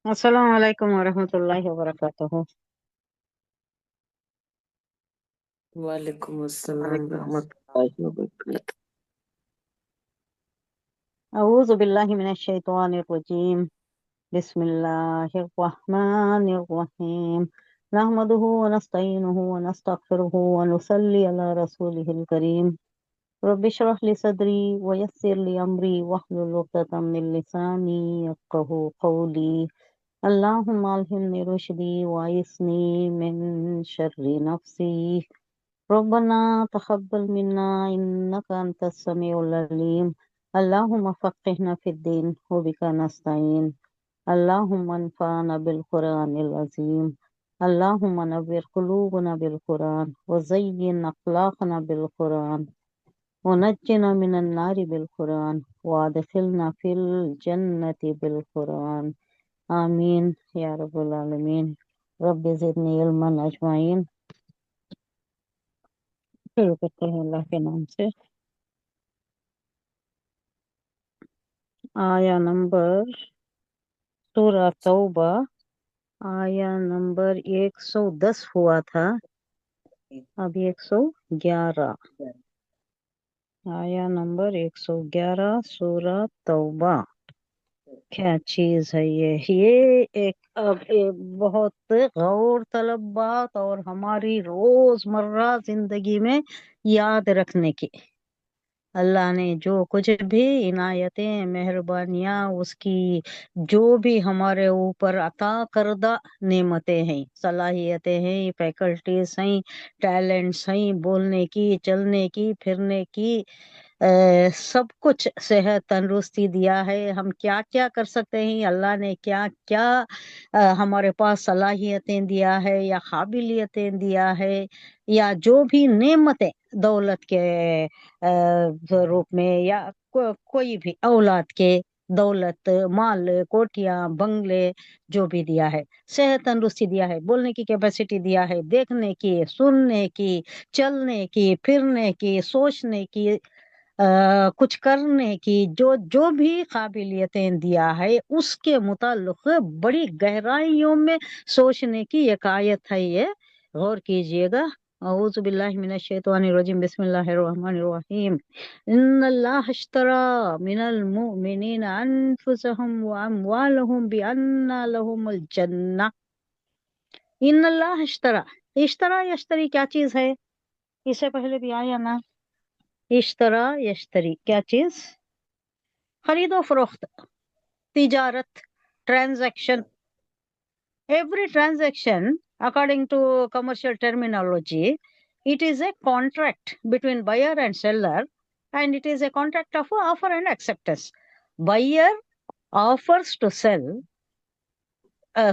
السلام علیکم ورحمۃ اللہ وبرکاتہ۔ وعلیکم السلام وعلیکم ورحمۃ السلام۔ اللہ وبرکاتہ۔ اعوذ باللہ من الشیطان الرجیم، بسم اللہ الرحمن الرحیم، نحمده ونستعینه ونستغفره ونصلی علی رسوله الکریم، رب اشرح لی صدری ویسر لی امری واحلل عقدۃ من لسانی یفقهوا قولی، اللہم الہمنی رشدی وعصمنی من شر نفسی، ربنا تقبل منا انك انت السميع العليم، اللهم فقهنا في الدين وبك نستعين، اللهم انفعنا بالقرآن العظيم، اللهم نور قلوبنا بالقرآن وزين أخلاقنا بالقرآن ونجنا من النار بالقرآن وادخلنا في الجنة بالقرآن، آمین یا رب العالمین۔ رب زدنی علما اجمعین۔ شروع کرتے ہیں اللہ کے نام سے۔ آیا نمبر سورہ توبہ، آیا نمبر 110 ہوا تھا، اب 111، آیا نمبر 111 سورہ توبہ۔ کیا چیز ہے یہ ایک بہت غور طلب بات اور ہماری روزمرہ زندگی میں یاد رکھنے کی۔ اللہ نے جو کچھ بھی عنایتیں مہربانیاں اس کی جو بھی ہمارے اوپر عطا کردہ نعمتیں ہیں، صلاحیتیں ہیں، فیکلٹیز ہیں، ٹیلنٹس ہیں، بولنے کی، چلنے کی، پھرنے کی، سب کچھ، صحت تندرستی دیا ہے، ہم کیا کیا کر سکتے ہیں، اللہ نے کیا کیا ہمارے پاس صلاحیتیں دیا ہے یا قابلیتیں دیا ہے، یا جو بھی نعمتیں دولت کے روپ میں یا کوئی بھی اولاد کے، دولت، مال، کوٹیاں، بنگلے، جو بھی دیا ہے، صحت تندرستی دیا ہے، بولنے کی کیپیسٹی دیا ہے، دیکھنے کی، سننے کی، چلنے کی، پھرنے کی، سوچنے کی، کچھ کرنے کی، جو بھی قابلیتیں دیا ہے اس کے متعلق بڑی گہرائیوں میں سوچنے کی ایک آیت ہے، یہ غور کیجئے گا۔ اعوذ باللہ من الشیطان الرجیم، بسم اللہ الرحمن الرحیم، ان اللہ اشترى من المؤمنین انفسهم واموالهم بان لهم الجنہ۔ ان اللہ اشترى یشتری کیا چیز ہے؟ اس سے پہلے بھی آیا نا، اشترا یشتری کیا چیز؟ خرید و فروخت، تجارت، transaction. Every transaction, according to commercial terminology, it is a contract between buyer and seller, and it is a contract of offer and acceptance. Buyer offers to sell,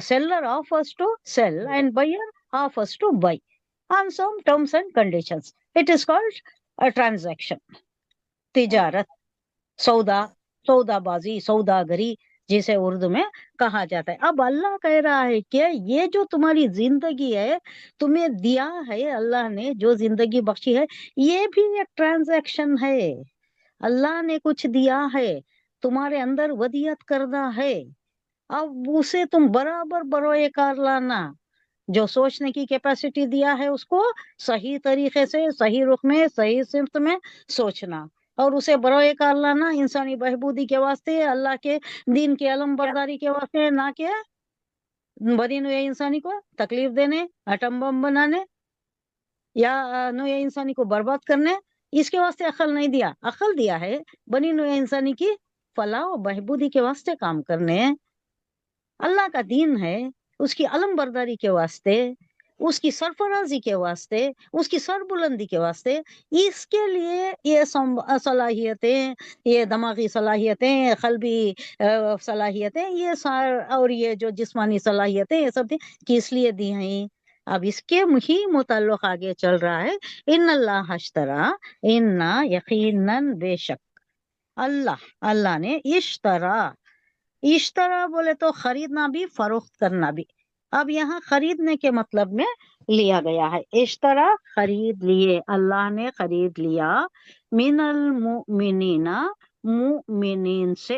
seller offers to sell, and buyer offers to buy on some terms and conditions. It is called a transaction. تجارت، سودا بازی، سوداگری جسے اردو میں کہا جاتا ہے۔ اب اللہ کہہ رہا ہے کہ یہ جو تمہاری زندگی ہے، تمہیں دیا ہے اللہ نے، جو زندگی بخشی ہے، یہ بھی ایک ٹرانزیکشن ہے۔ اللہ نے کچھ دیا ہے، تمہارے اندر ودیعت کردہ ہے، اب اسے تم برابر بروئے کار لانا۔ جو سوچنے کی کیپیسٹی دیا ہے اس کو صحیح طریقے سے، صحیح رخ میں، صحیح سمت میں سوچنا، اور اسے بروئے کار لانا انسانی بہبودی کے واسطے، اللہ کے دین کی علم برداری کے واسطے، نہ کہ بنی نوع انسانی کو تکلیف دینے، ایٹم بم بنانے، یا نوع انسانی کو برباد کرنے۔ اس کے واسطے عقل نہیں دیا، عقل دیا ہے بنی نوع انسانی کی فلاح و بہبودی کے واسطے کام کرنے۔ اللہ کا دین ہے، اس کی علم برداری کے واسطے، اس کی سرفرازی کے واسطے، اس کی سربلندی کے واسطے، اس کے لیے یہ صلاحیتیں، یہ دماغی صلاحیتیں، قلبی صلاحیتیں، اور یہ جو جسمانی صلاحیتیں، یہ سب کس لیے دی ہیں؟ اب اس کے ہی متعلق آگے چل رہا ہے، ان اللہ اشترا، ان یقیناً بے شک اللہ نے اشترا بولے تو خریدنا بھی، فروخت کرنا بھی۔ اب یہاں خریدنے کے مطلب میں لیا گیا ہے، اشترا خرید لیے، اللہ نے خرید لیا، من المؤمنین، مؤمنین سے،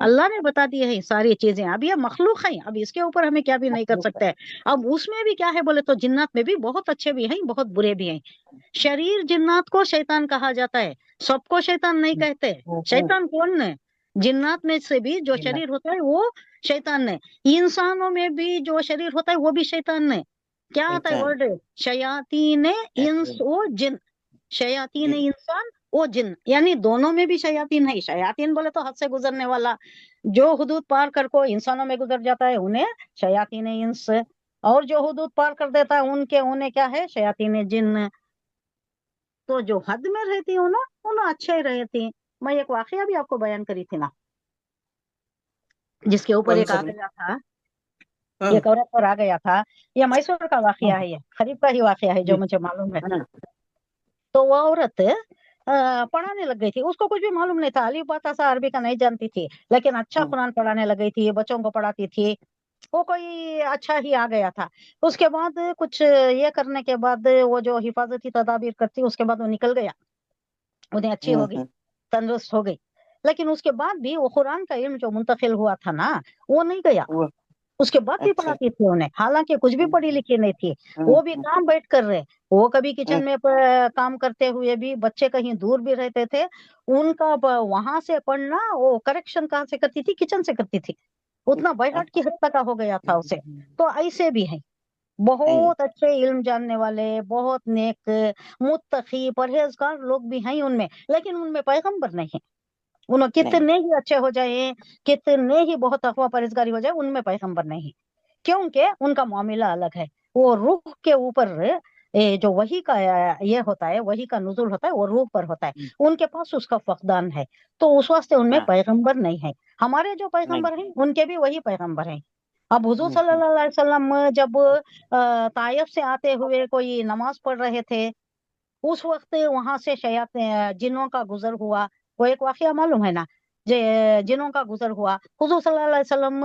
اللہ نے بتا دی ہے ساری چیزیں. اب یہ مخلوق ہیں, اب اس کے اوپر ہمیں کیا بھی نہیں کر مخلوق ہے. سکتے. اب اس میں بھی کیا ہے بولے تو جنات میں بھی بہت اچھے بھی ہیں بہت برے بھی ہیں. شریر جنات کو شیطان کہا جاتا ہے, سب کو شیطان نہیں کہتے. شیطان کون ہے؟ جنات میں سے بھی جو شریر ہوتا ہے وہ شیطان ہے. انسانوں میں بھی جو شریر ہوتا ہے وہ بھی شیطان ہے. کیا آتا ہے شیطان. ورڈ؟ شیاطین انس و جن. شیاطین جن. انسان وہ جن, یعنی دونوں میں بھی شیاطین ہے. شیاطین بولے تو حد سے گزرنے والا, جو حدود پار کر کو انسانوں میں گزر جاتا ہے انہیں شیاطین انس, اور جو حدود پار کر دیتا ہے انہیں کیا ہے؟ شیاطین جن. تو جو حد میں رہتی ہوں نا انہیں اچھے ہی رہتی. میں ایک واقعہ بھی آپ کو بیان کری تھی نا, جس کے اوپر کون ایک سا آ بھی؟ گیا تھا, ہاں ایک عورت پر آ گیا تھا. یہ میسور کا واقعہ ہے, یہ قریب کا ہی واقعہ ہے جو مجھے معلوم ہے. ہاں. تو وہ عورت پڑھانے لگ گئی تھی. اس کو کچھ بھی معلوم نہیں تھا, الف با تا سا عربی کا نہیں جانتی تھی, لیکن اچھا قرآن پڑھانے لگ گئی تھی, بچوں کو پڑھاتی تھی. وہ کوئی اچھا ہی آ گیا تھا. اس کے بعد کچھ یہ کرنے کے بعد وہ جو حفاظتی تدابیر کرتی, اس کے بعد وہ نکل گیا, انہیں اچھی ہو گئی, تندرست ہو گئی. لیکن اس کے بعد بھی وہ قرآن کا علم جو منتقل ہوا تھا نا وہ نہیں گیا. وہ اس کے بعد بھی اچھا. پڑھاتی تھی انہیں, حالانکہ کچھ بھی پڑھی لکھی نہیں تھی. وہ بھی کام بیٹھ کر رہے, وہ کبھی کچن میں کام کرتے ہوئے بھی, بچے کہیں دور بھی رہتے تھے, ان کا وہاں سے پڑھنا, وہ کریکشن کہاں سے کرتی تھی؟ کچن سے کرتی تھی. اتنا بہٹ کی حد تک ہو گیا تھا اسے. تو ایسے بھی ہیں بہت اچھے علم جاننے والے, بہت نیک متقی پرہیزگار لوگ بھی ہیں ان میں, لیکن ان میں پیغمبر نہیں ہے. انہوں کتنے ہی اچھے ہو جائیں, کتنے ہی بہت تقویٰ پرہیزگاری ہو جائے, ان میں پیغمبر نہیں ہے. کیونکہ ان کا معاملہ الگ ہے. وہ روح کے اوپر جو وحی کا یہ ہوتا ہے, وحی کا نزول ہوتا ہے, وہ روح پر ہوتا ہے. ان کے پاس اس کا فقدان ہے, تو اس واسطے ان میں پیغمبر نہیں ہے. ہمارے جو پیغمبر ہیں ان کے بھی وہی پیغمبر ہیں. اب حضور صلی اللہ علیہ وسلم جب طائف سے آتے ہوئے کوئی نماز پڑھ رہے تھے, اس وقت وہاں سے جنوں کا گزر ہوا. وہ ایک واقعہ معلوم ہے نا, جنوں کا گزر ہوا. حضور صلی اللہ علیہ وسلم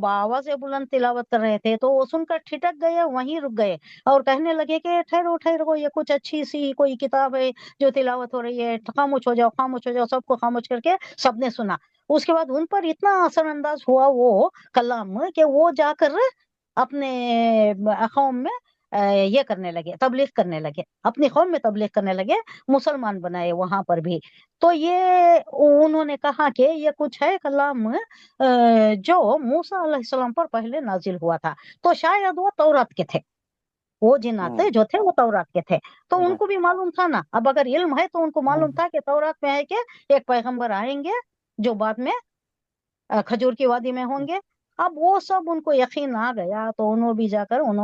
بآواز بلند تلاوت کر رہے تھے, تو وہ سن کر ٹھٹک گئے, وہیں رک گئے, اور کہنے لگے کہ ٹھہرو ٹھہرو, یہ کچھ اچھی سی کوئی کتاب ہے جو تلاوت ہو رہی ہے, خاموش ہو جاؤ خاموش ہو جاؤ. سب کو خاموش کر کے سب نے سنا. اس کے بعد ان پر اتنا اثر انداز ہوا وہ کلام, کہ وہ جا کر اپنے قوم میں یہ کرنے لگے, تبلیغ کرنے لگے, اپنی قوم میں تبلیغ کرنے لگے, مسلمان بنائے وہاں پر بھی. تو یہ انہوں نے کہا کہ یہ کچھ ہے کلام جو موسیٰ علیہ السلام پر پہلے نازل ہوا تھا. تو شاید وہ تورات کے تھے, وہ جنات جو تھے وہ تورات کے تھے. تو ان کو بھی معلوم تھا نا, اب اگر علم ہے تو ان کو معلوم تھا کہ تورات میں ہے کہ ایک پیغمبر آئیں گے جو بعد میں کھجور کی وادی میں ہوں گے. اب وہ سب ان کو یقین آ گیا, تو انہوں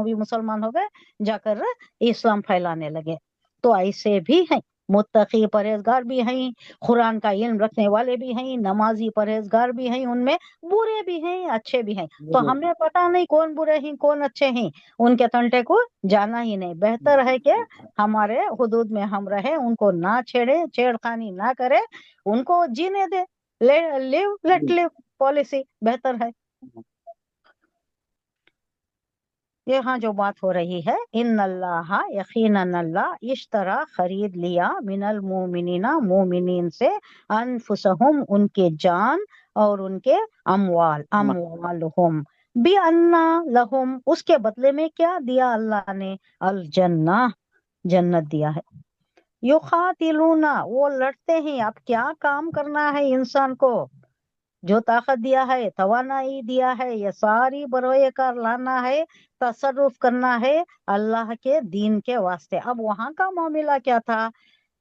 بھی مسلمان ہو گئے, جا کر اسلام پھیلانے لگے. تو ایسے بھی ہیں, متقی پرہیزگار بھی ہیں, قرآن کا علم رکھنے والے بھی ہیں, نمازی پرہیزگار بھی ہیں, ان میں برے بھی ہیں اچھے بھی ہیں. تو ہمیں پتہ نہیں کون برے ہیں کون اچھے ہیں, ان کے تنٹے کو جانا ہی نہیں. بہتر ہے کہ ہمارے حدود میں ہم رہے, ان کو نہ چھیڑے, چھیڑ خانی نہ کرے, ان کو جینے دے. لیو لیٹ لیو پالیسی بہتر ہے. یہاں جو بات ہو رہی ہے, ان اللہ یقیناً اللہ اشترا خرید لیا من المومنین مومنین سے, انفسہم ان کے جان اور ان کے اموالہم, بِأَنَّ لَهُمْ اس کے بدلے میں کیا دیا اللہ نے؟ الجنہ, جنت دیا ہے. یقاتلون وہ لڑتے ہیں. اب کیا کام کرنا ہے انسان کو؟ جو طاقت دیا ہے, توانائی دیا ہے, یہ ساری بروئے کار لانا ہے, تصرف کرنا ہے اللہ کے دین کے واسطے. اب وہاں کا معاملہ کیا تھا؟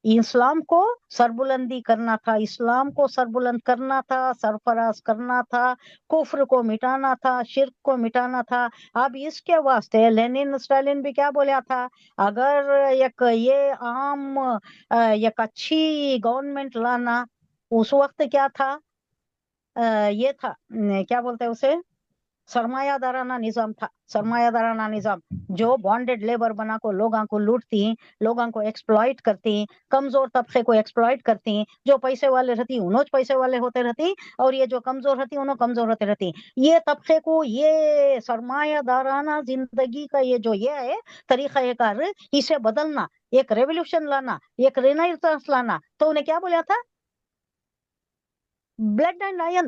اسلام کو سربلندی کرنا تھا, اسلام کو سربلند کرنا تھا, سرفراز کرنا تھا, کفر کو مٹانا تھا, شرک کو مٹانا تھا. اب اس کے واسطے لینن اسٹالن بھی کیا بولیا تھا, اگر یہ عام ایک اچھی گورنمنٹ لانا, اس وقت کیا تھا, یہ تھا کیا بولتے ہیں اسے, سرمایہ دارانہ نظام تھا. سرمایہ دارانہ نظام جو بانڈڈ لیبر بنا کو لوگوں کو لوٹتی, لوگوں کو ایکسپلائٹ کرتی, کمزور طبقے کو ایکسپلائٹ کرتی. جو پیسے والے رہتی انہوں پیسے والے ہوتے رہتی, اور یہ جو کمزور رہتی انہوں کمزور ہوتے رہتی. یہ طبقے کو یہ سرمایہ دارانہ زندگی کا یہ جو یہ ہے طریقہ کار, اسے بدلنا, ایک ریولیوشن لانا, ایک رینائسنس لانا. تو انہیں کیا بولا تھا؟ بلڈ اینڈ آئرن,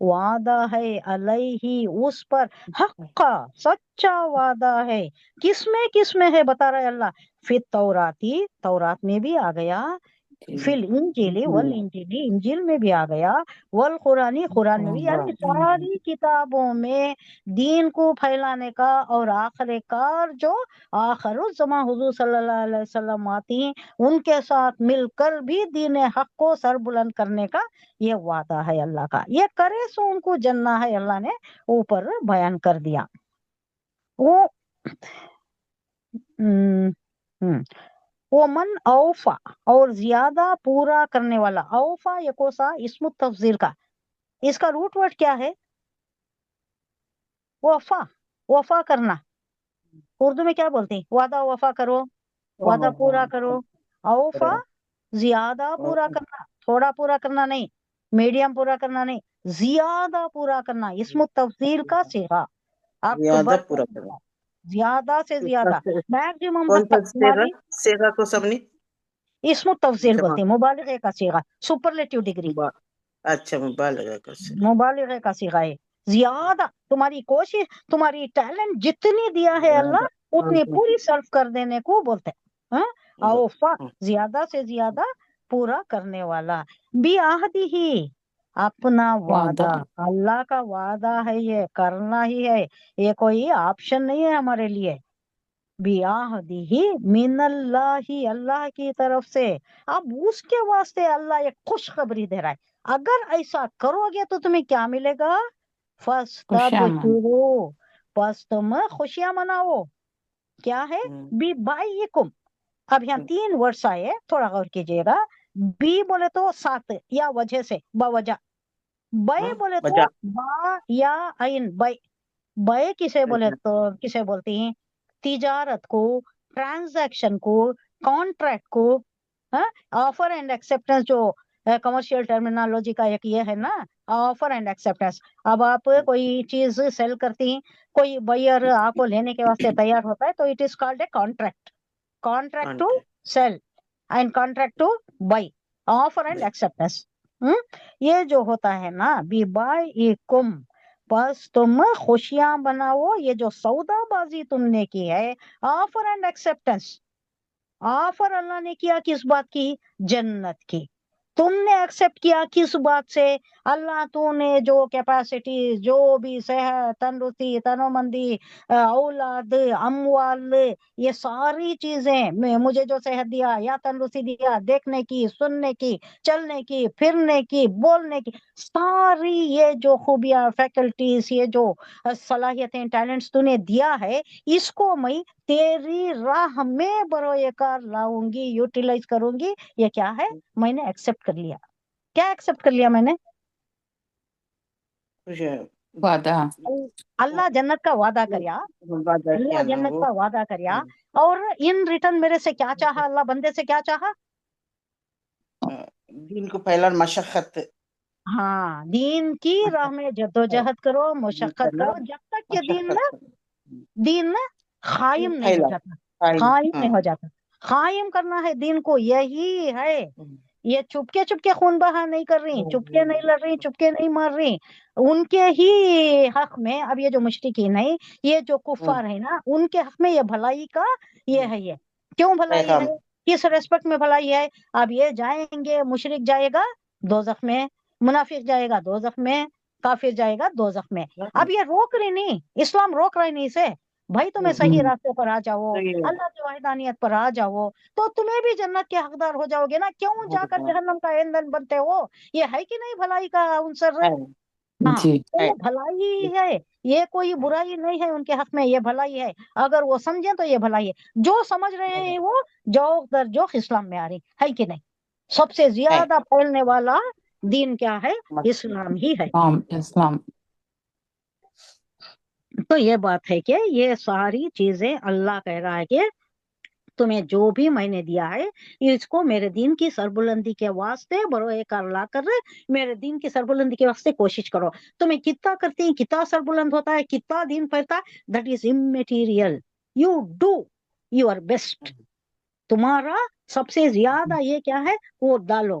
وعدہ ہے علیہ اس پر، حقا سچا وعدہ ہے، کس میں ہے بتا رہے اللہ، فی التوراتی تورات میں بھی آ گیا، فی الانجیل والانجیل انجیل میں بھی آ گیا، والقرآنی قرآن میں بھی، یعنی ساری کتابوں میں دین کو پھیلانے کا، اور آخر کار جو آخر الزمان حضور صلی اللہ علیہ وسلم آتی ہیں ان کے ساتھ مل کر بھی دین حق کو سر بلند کرنے کا یہ وعدہ ہے اللہ کا، یہ کرے سو ان کو جنہ ہے، اللہ نے اوپر بیان کر دیا۔ وہ من اوفا اور زیادہ پورا کرنے والا، اوفا یکوسا اسم التفضیل کا، اس کا روٹ ورڈ کیا ہے؟ وفا، وفا کرنا، اردو میں کیا بولتے ہیں؟ وعدہ وفا کرو، وعدہ پورا کرو، اوفا زیادہ پورا کرنا، تھوڑا پورا کرنا نہیں، میڈیم پورا کرنا نہیں، زیادہ پورا کرنا، اسم التفضیل کا صیغہ، زیادہ اکبر پورا کرو۔ زیادہ سے زیادہ، میکسیمم کون حد سا تک سیگا؟ تمہاری، سیگا کو سب نے اسم التفضیل جمع، بولتے ہیں، مبالغے کا صیغہ، سپرلیٹو ڈگری، اچھا مبالغہ کا سیگا۔ مبالغے کا صیغہ ہے، زیادہ تمہاری کوشش، تمہاری ٹیلنٹ جتنی دیا ہے اللہ اتنی پوری سرف کر دینے کو بولتے ہیں، ہاں؟ اوفا زیادہ سے زیادہ پورا کرنے والا، بھی آہدی ہی اپنا وعدہ وعدہ، اللہ کا وعدہ ہے، یہ کرنا ہی ہے، یہ کوئی آپشن نہیں ہے ہمارے لیے، بیاہدی ہی من اللہ، اللہ کی طرف سے، اب اس کے واسطے اللہ ایک خوشخبری دے رہا ہے، اگر ایسا کرو گے تو تمہیں کیا ملے گا؟ خوشیاں من، فَاسْتَبْشِرُوا، پس تم خوشیاں مناؤ، کیا ہے؟ بی بائیکم، اب یہاں 3 ورڈس آئے، تھوڑا غور کیجئے گا، بی بولے تو ساتھ یا وجہ سے، باوجہ، بے بولے تو بجا با یا عین، بے، بے کسے بولے تو کسے بولتی ہیں؟ تجارت کو، ٹرانزیکشن کو، کانٹریکٹ کو، آفر اینڈ ایکسپٹنس، جو کمرشل ٹرمینالوجی کا ایک یہ ہے نا، آفر اینڈ ایکسپٹنس، اب آپ کوئی چیز سیل کرتی ہیں، کوئی بائر آپ کو لینے کے واسطے تیار ہوتا ہے تو it is called a contract, contract to sell and contract to buy, offer and acceptance, یہ جو ہوتا ہے نا، بی بائیکم، بس تم خوشیاں بناؤ، یہ جو سودا بازی تم نے کی ہے، آفر اینڈ ایکسپٹنس، آفر اللہ نے کیا کس بات کی؟ جنت کی، تم نے ایکسپٹ کیا کس بات سے؟ اللہ تو نے جو کیپیسٹی، جو بھی صحت، تندرستی، تنومندی، اولاد، اموال، یہ ساری چیزیں، مجھے جو صحت دیا یا تندرستی دیا، دیکھنے کی، سننے کی، چلنے کی، پھرنے کی، بولنے کی، ساری یہ جو خوبیاں، فیکلٹیز، یہ جو صلاحیتیں، ٹیلنٹس تو نے دیا ہے، اس کو میں تیری راہ میں بروئے کار لاؤں گی، یوٹیلائز کروں گی، یہ کیا ہے؟ میں نے ایکسپٹ کر لیا، کیا ایکسپٹ کر لیا میں نے؟ وعدہ، اللہ جنت کا وعدہ کریا، وعدہ اللہ کیا نا جنت وہ، کا وعدہ کریا، اور ان ریٹرن میرے سے کیا چاہا اللہ بندے سے؟ کیا چاہا؟ دین کو پہلا مشقت، ہاں، دین کی راہ میں جدوجہد کرو، مشقت کرو، جب تک کہ دین نا قائم نہیں ہو پھیلا جاتا، قائم نہیں ہو جاتا، قائم کرنا ہے دین کو، یہی ہے، یہ چپکے خون بہا نہیں کر رہی، چپکے نہیں لڑ رہی، چپکے نہیں مار رہی، ان کے ہی حق میں، اب یہ جو مشرکین ہے، یہ جو کفار ہے نا، ان کے حق میں یہ بھلائی کا یہ ہے، یہ کیوں بھلائی پیغام، ہے، کس ریسپیکٹ میں بھلائی ہے؟ اب یہ جائیں گے، مشرک جائے گا دوزخ میں، منافق جائے گا دوزخ میں، کافر جائے گا دوزخ میں، اب یہ روک رہی نہیں، اسلام روک رہا نہیں اسے، بھائی تمہیں صحیح راستے پر آ جاؤ، اللہ کی وحدانیت پر آ جاؤ تو تمہیں بھی جنت کے حقدار ہو جاؤ گے نا، کیوں جا کر جہنم کا ایندھن بنتے ہو؟ یہ ہے کہ نہیں بھلائی کا عنصر؟ ہاں، جی، تو وہ بھلائی ہی ہے، یہ کوئی برائی نہیں ہے ان کے حق میں، یہ بھلائی ہے، اگر وہ سمجھیں تو یہ بھلائی ہے، جو سمجھ رہے ہیں وہ جوق در جوق اسلام میں آ رہی ہے کہ نہیں؟ سب سے زیادہ پھیلنے والا دین کیا ہے؟ اسلام ہی ہے، اسلام، تو یہ بات ہے کہ یہ ساری چیزیں اللہ کہہ رہا ہے کہ تمہیں جو بھی میں نے دیا ہے، اس کو میرے دین کی سربلندی کے واسطے بروئے کار لا کر میرے دین کی سربلندی کے واسطے کوشش کرو، تمہیں کتنا کرتے ہیں، کتنا سربلند ہوتا ہے، کتنا دین پھیلتا ہے، that is immaterial, you do your best, تمہارا سب سے زیادہ یہ کیا ہے، وہ ڈالو،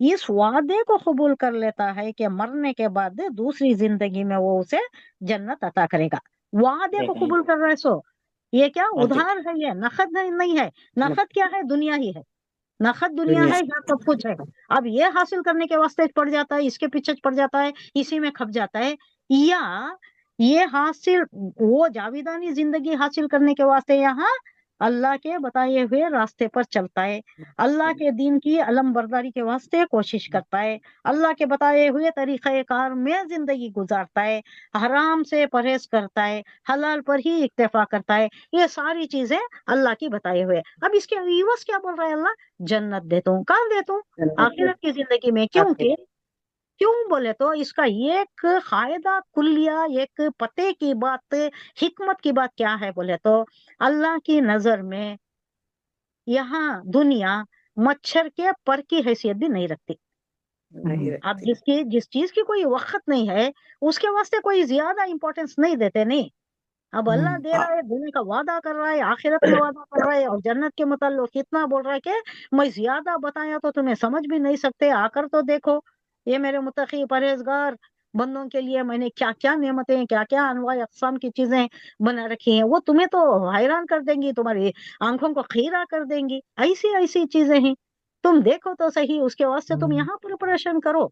اس وعدے کو قبول کر لیتا ہے کہ مرنے کے بعد دوسری زندگی میں وہ اسے جنت عطا کرے گا. وعدے کو قبول کر رہا ہے. سو یہ کیا ادھار ہے، یہ نقد نہیں ہے. نقد کیا ہے؟ دنیا ہی ہے. نقد دنیا ہے، یہاں سب کچھ ہے. اب یہ حاصل کرنے کے واسطے پڑ جاتا ہے، اس کے پیچھے پڑ جاتا ہے، اسی میں کھپ جاتا ہے، یا یہ حاصل وہ جاویدانی زندگی حاصل کرنے کے واسطے یہاں اللہ کے بتائے ہوئے راستے پر چلتا ہے، اللہ کے دین کی علم برداری کے واسطے کوشش کرتا ہے، اللہ کے بتائے ہوئے طریقہ کار میں زندگی گزارتا ہے، حرام سے پرہیز کرتا ہے، حلال پر ہی اکتفا کرتا ہے. یہ ساری چیزیں اللہ کی بتائے ہوئے. اب اس کے عوض کیا بول رہا ہے اللہ؟ جنت دیتا ہوں. کہاں دیتا ہوں؟ آخرت کی زندگی میں. کیوں بولے تو اس کا ایک قاعدہ کلیہ، ایک پتے کی بات، حکمت کی بات کیا ہے بولے تو اللہ کی نظر میں یہاں دنیا مچھر کے پر کی حیثیت بھی نہیں رکھتی. اب جس چیز کی کوئی وقت نہیں ہے اس کے واسطے کوئی زیادہ امپورٹینس نہیں دیتے. نہیں، اب اللہ دے رہا ہے، دینے کا وعدہ کر رہا ہے، آخرت میں وعدہ کر رہا ہے، اور جنت کے متعلق کتنا بول رہا ہے کہ میں زیادہ بتایا تو تمہیں سمجھ بھی نہیں سکتے، آ کر تو دیکھو. یہ میرے متقی پرہیزگار بندوں کے لیے میں نے کیا کیا نعمتیں، کیا کیا انواع اقسام کی چیزیں بنا رکھی ہیں، وہ تمہیں تو حیران کر دیں گی، تمہاری آنکھوں کو خیرہ کر دیں گی. ایسی ایسی چیزیں ہیں، تم دیکھو تو صحیح، اس کے واسطے تم یہاں پریپریشن کرو.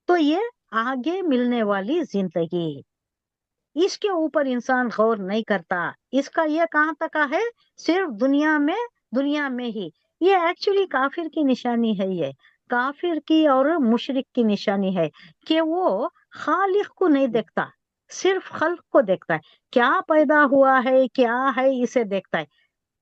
تو یہ آگے ملنے والی زندگی، اس کے اوپر انسان غور نہیں کرتا. اس کا یہ کہاں تک ہے؟ صرف دنیا میں ہی. یہ ایکچولی کافر کی نشانی ہے، یہ کافر کی اور مشرک کی نشانی ہے کہ وہ خالق کو نہیں دیکھتا، صرف خلق کو دیکھتا ہے. کیا پیدا ہوا ہے، کیا ہے، اسے دیکھتا ہے.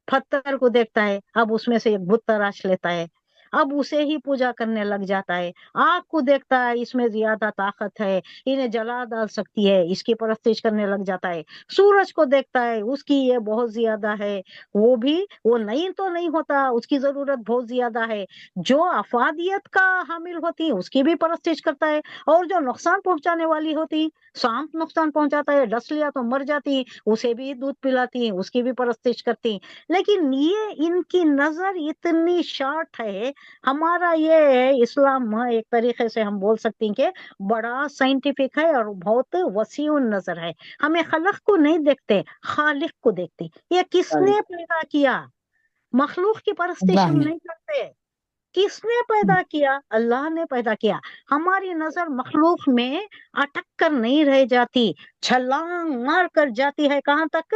پتھر کو دیکھتا ہے، اب اس میں سے ایک بت تراش لیتا ہے، اب اسے ہی پوجا کرنے لگ جاتا ہے. آگ کو دیکھتا ہے، اس میں زیادہ طاقت ہے، انہیں جلا ڈال سکتی ہے، اس کی پرستش کرنے لگ جاتا ہے. سورج کو دیکھتا ہے، اس کی یہ بہت زیادہ ہے، وہ نہیں تو نہیں ہوتا، اس کی ضرورت بہت زیادہ ہے. جو افادیت کا حامل ہوتی اس کی بھی پرستش کرتا ہے، اور جو نقصان پہنچانے والی ہوتی، سانپ نقصان پہنچاتا ہے، ڈس لیا تو مر جاتی، اسے بھی دودھ پلاتی، اس کی بھی پرستش کرتی. لیکن یہ ان کی نظر اتنی شارٹ ہے. ہمارا یہ اسلام ایک طریقے سے ہم بول سکتے ہیں کہ بڑا سائنٹیفک ہے اور بہت وسیع نظر ہے. ہمیں خلق کو نہیں دیکھتے، خالق کو دیکھتے. یہ کس نے پیدا کیا؟ مخلوق کی پرستش ہم نہیں کرتے. کس نے پیدا کیا؟ اللہ نے پیدا کیا. ہماری نظر مخلوق میں اٹک کر نہیں رہ جاتی، چھلانگ مار کر جاتی ہے. کہاں تک؟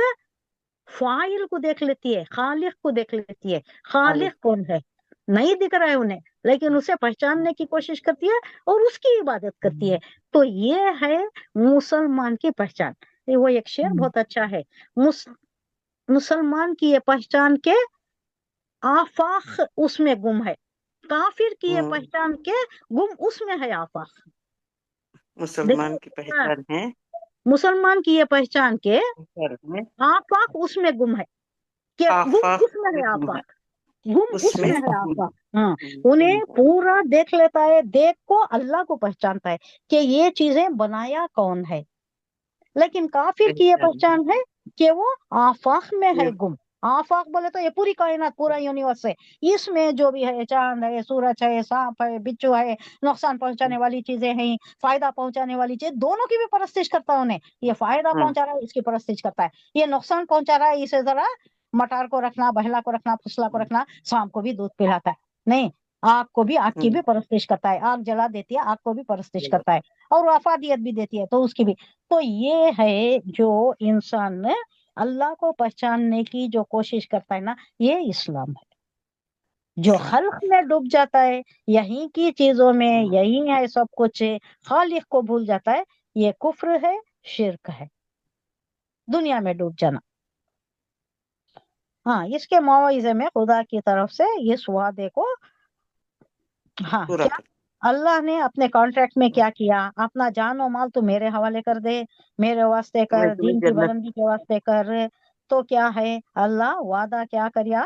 فاعل کو دیکھ لیتی ہے، خالق کو دیکھ لیتی ہے. خالق کون ہے نہیں دکھ رہا ہے انہیں، لیکن اسے پہچاننے کی کوشش کرتی ہے اور اس کی عبادت کرتی ہے. تو یہ ہے مسلمان کی پہچان. وہ ایک شعر بہت اچھا ہے، مسلمان کی یہ پہچان کے آفاق اس میں گم ہے، کافر کی یہ پہچان کے گم اس میں ہے آفاق. مسلمان کی پہچان ہے، مسلمان کی یہ پہچان کے آفاق اس میں گم ہے، کہ گم اس میں ہے آفاق، گم اس میں ہے آفاق. ہاں، انہیں پورا دیکھ لیتا ہے، دیکھ کو اللہ کو پہچانتا ہے کہ یہ چیزیں بنایا کون ہے. لیکن کافر کی یہ پہچان ہے کہ وہ آفاق میں ہے گم. آفاق بولے تو یہ پوری کائنات، پورا یونیورس ہے، اس میں جو بھی ہے، چاند ہے، سورج ہے، سانپ ہے، بچھو ہے، نقصان پہنچانے والی چیزیں ہیں، فائدہ پہنچانے والی چیز، دونوں کی بھی پرستش کرتا ہے. انہیں یہ فائدہ پہنچا رہا ہے، اس کی پرستش کرتا ہے. یہ نقصان پہنچا رہا ہے، اسے ذرا مٹار کو رکھنا، بہلا کو رکھنا، پھسلا کو رکھنا، سانپ کو بھی دودھ پلاتا ہے. نہیں، آگ کو بھی، آگ کی بھی پرستش کرتا ہے، آگ جلا دیتی ہے، آگ کو بھی پرستش کرتا ہے، اور افادیت بھی دیتی ہے تو اس کی بھی. تو یہ ہے جو انسان اللہ کو پہچاننے کی جو کوشش کرتا ہے نا، یہ اسلام ہے. جو خلق میں ڈوب جاتا ہے، یہیں کی چیزوں میں، یہی ہے سب کچھ، خالق کو بھول جاتا ہے، یہ کفر ہے، شرک ہے، دنیا میں ڈوب جانا. ہاں، اس کے معاوضے میں خدا کی طرف سے اس وعدے کو، ہاں کیا اللہ نے اپنے کانٹریکٹ میں کیا کیا؟ اپنا جان و مال تو میرے حوالے کر دے، میرے واسطے کر، دین کی بلندی کے واسطے کر. تو کیا ہے اللہ وعدہ کیا کریا؟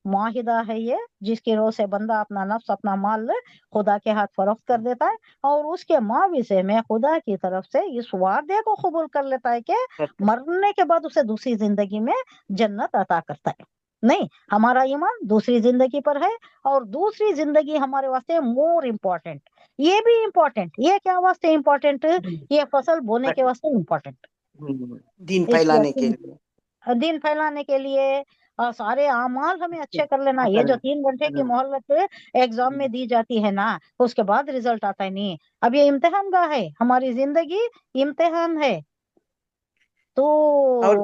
معاہدہ ہے یہ، جس کی روح سے بندہ اپنا نفس، اپنا مال خدا کے ہاتھ فروخت کر دیتا ہے، اور اس کے معاوضے میں خدا کی طرف سے اس وعدے کو قبول کر لیتا ہے کہ مرنے کے بعد اسے دوسری زندگی میں جنت عطا کرتا ہے. نہیں، ہمارا ایمان دوسری زندگی پر ہے، اور دوسری زندگی ہمارے واسطے مور امپورٹنٹ، یہ بھی امپورٹنٹ، یہ کیا واسطے امپورٹنٹ، یہ فصل بونے کے واسطے امپورٹنٹ، دین اس کی پھیلانے کے لیے. دین پھیلانے کے لیے، اور سارے اعمال ہمیں اچھے کر لینا. یہ جو 3 گھنٹے کی مہلت ایگزام میں دی جاتی ہے نا، اس کے بعد رزلٹ آتا ہے نہیں. اب یہ امتحان گاہ ہے، ہماری زندگی امتحان ہے. تو اور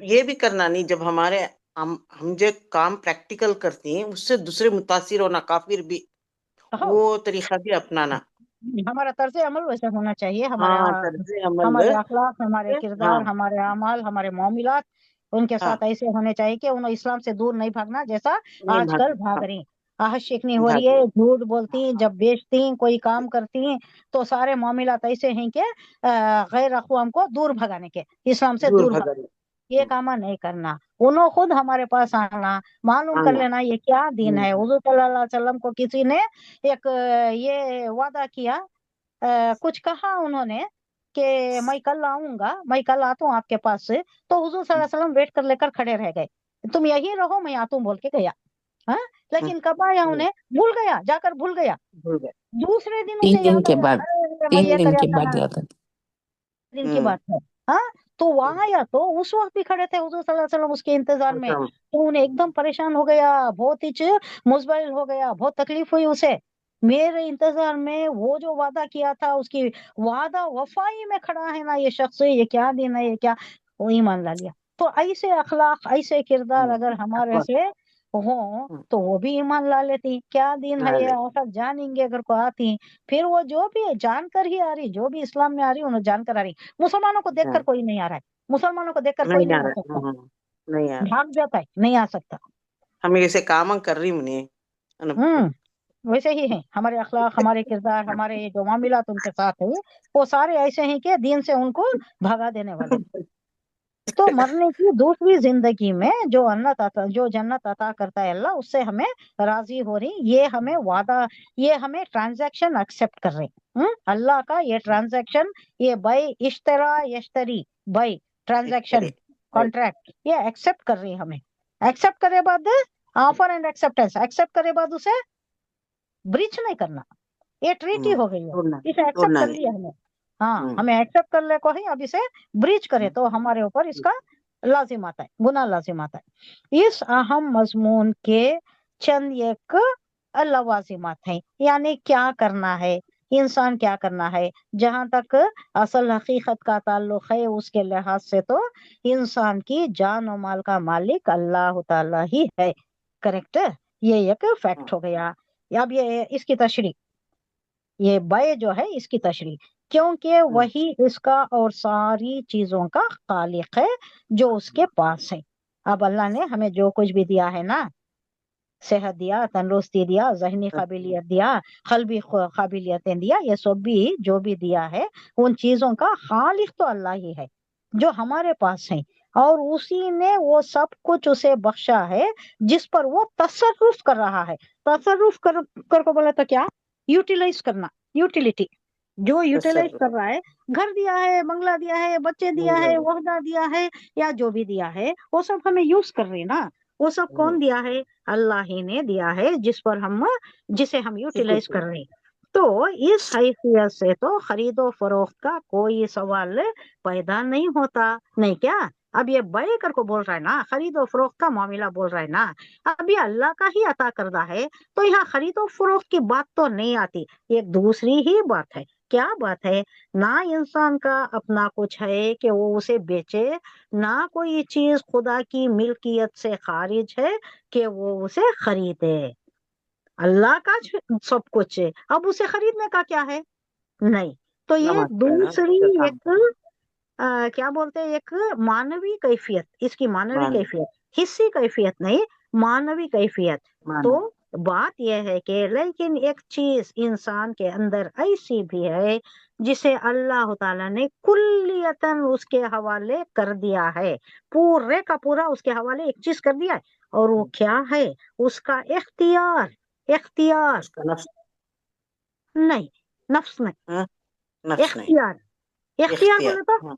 یہ بھی کرنا نہیں، جب ہم جو کام پریکٹیکل کرتی ہیں اس سے دوسرے متاثر ہونا، کافر بھی وہ طریقہ بھی اپنانا. ہمارا طرز عمل ویسا ہونا چاہیے، طرز عمل. ہمارے اخلاق، ہمارے کردار، ہاں ہمارے اعمال، ہمارے معاملات ان کے ساتھ ایسے ہونے چاہیے کہ انہیں اسلام سے دور نہیں بھاگنا جیسا نہیں آج کل بھاگ رہی. آہت شکنی ہو رہی ہے، بھاگے. جھوٹ بولتی، جب بیچتی کوئی کام کرتی تو سارے معاملات ایسے ہیں کہ غیر اقوام کو دور بھگانے کے، اسلام سے دور بھگا. یہ کام نہیں کرنا. انہوں خود ہمارے پاس آنا، معلوم کر لینا یہ کیا دین ہے. حضور صلی اللہ علیہ وسلم کو کسی نے ایک یہ وعدہ کیا، کچھ کہا انہوں نے کہ میں کل آؤں گا، میں کل آتا ہوں آپ کے پاس سے. تو حضور صلی اللہ علیہ وسلم ویٹ کر لے کر کھڑے رہ گئے، تم یہی رہو میں آتا ہوں بول کے گیا. ہاں، لیکن کب آیا انہیں بھول گیا، جا کر بھول گیا. دوسرے دن اسے 3 دن یاد کے آیا، بعد، ارے میں 3 یہ دن کریا کے تھا نا. بعد یاد آتا. دن کی بات ہے. ہاں، تو وہاں آیا تو اس وقت بھی کھڑے تھے حضور صلی اللہ علیہ وسلم اس کے انتظار میں. تو انہیں ایک دم پریشان ہو گیا، بہت ہی مزبل ہو گیا، بہت تکلیف ہوئی اسے. میرے انتظار میں وہ جو وعدہ کیا تھا اس کی وعدہ وفائی میں کھڑا ہے نا یہ شخص، یہ کیا دین ہے، یہ کیا. وہ ایمان لا لیا. تو ایسے اخلاق، ایسے کردار اگر ہمارے سے ہوں تو وہ بھی ایمان لا لیتی. کیا دین ہے یہ آخر جانیں گے اگر کو آتی. پھر وہ جو بھی جان کر ہی آ رہی، جو بھی اسلام میں آ رہی انہیں جان کر آ رہی. مسلمانوں کو دیکھ کر کوئی نہیں آ رہا ہے، مسلمانوں کو دیکھ کر کوئی نہیں آ سکتا، نہیں یار، بھاگ جاتا ہے، نہیں آ سکتا. ہمیں ایسے کام کر رہی منی. ویسے ہی ہیں ہمارے اخلاق، ہمارے کردار، ہمارے جو معاملات ان کے ساتھ ہیں وہ سارے ایسے ہیں کہ دین سے ان کو بھگا دینے والے. تو مرنے کی دوسری زندگی میں جو جنت عطا کرتا ہے اللہ، اس سے ہمیں راضی ہو رہی. یہ ہمیں وعدہ، یہ ہمیں ٹرانزیکشن ایکسپٹ کر رہے. اللہ کا یہ ٹرانزیکشن، یہ بائی اشترا یشتری، بائی ٹرانزیکشن، کانٹریکٹ، یہ ایکسپٹ کر رہی ہمیں. ایکسپٹ کرے بعد آفر اینڈ ایکسپٹینس، ایکسپٹ کرے بعد اسے بریچ نہیں کرنا. یہ ٹریٹی ہو گئی ہے، اسے ایکسپٹ کر لیا ہمیں. ہاں، ہمیں ایکسپٹ کر لے کو ہی، اب اسے بریچ کرے تو ہمارے اوپر اس کا لازم آتا ہے، گناہ لازم آتا ہے. اس اہم مضمون کے چند ایک لوازمات ہیں، یعنی کیا کرنا ہے، انسان کیا کرنا ہے. جہاں تک اصل حقیقت کا تعلق ہے اس کے لحاظ سے تو انسان کی جان و مال کا مالک اللہ تعالی ہی ہے. کریکٹ، یہ ایک فیکٹ ہو گیا. اب یہ اس کی تشریح، یہ بے جو ہے اس کی تشریح، کیونکہ وہی اس کا اور ساری چیزوں کا خالق ہے جو اس کے پاس ہے. اب اللہ نے ہمیں جو کچھ بھی دیا ہے نا، صحت دیا، تندرستی دیا، ذہنی قابلیت دیا، قلبی قابلیتیں دیا، یہ سب بھی جو بھی دیا ہے ان چیزوں کا خالق تو اللہ ہی ہے جو ہمارے پاس ہیں. اور اسی نے وہ سب کچھ اسے بخشا ہے جس پر وہ تصرف کر رہا ہے. تصرف کر کو بولا تو کیا، یوٹیلائز کرنا، یوٹیلیٹی. جو یوٹیلائز کر رہا ہے، گھر دیا ہے، بنگلہ دیا ہے، بچے دیا ہے، وحدہ دیا ہے، یا جو بھی دیا ہے وہ سب ہمیں یوز کر رہے نا. وہ سب کون دیا ہے؟ اللہ ہی نے دیا ہے، جسے ہم یوٹیلائز کر رہے ہیں. تو اس حیثیت سے تو خرید و فروخت کا کوئی سوال پیدا نہیں ہوتا. نہیں کیا؟ اب یہ بے کر کو بول رہا ہے نا، خرید و فروخت کا معاملہ بول رہا ہے نا، اب یہ اللہ کا ہی عطا کردہ ہے تو یہاں خرید و فروخت کی بات تو نہیں آتی. ایک دوسری ہی بات ہے. کیا بات ہے؟ نہ انسان کا اپنا کچھ ہے کہ وہ اسے بیچے، نہ کوئی چیز خدا کی ملکیت سے خارج ہے کہ وہ اسے خریدے. اللہ کا سب کچھ ہے، اب اسے خریدنے کا کیا ہے؟ نہیں. تو یہ دوسری ایک کیا بولتے ہیں، ایک مانوی کیفیت، اس کی مانوی کیفیت، حصی کیفیت نہیں، مانوی کیفیت. تو بات یہ ہے کہ لیکن ایک چیز انسان کے اندر ایسی بھی ہے جسے اللہ تعالیٰ نے کلیتاً اس کے حوالے کر دیا ہے، پورے کا پورا اس کے حوالے ایک چیز کر دیا ہے. اور وہ کیا ہے؟ اس کا اختیار. اختیار نہیں، نفس نہیں، اختیار. اختیار بولے تو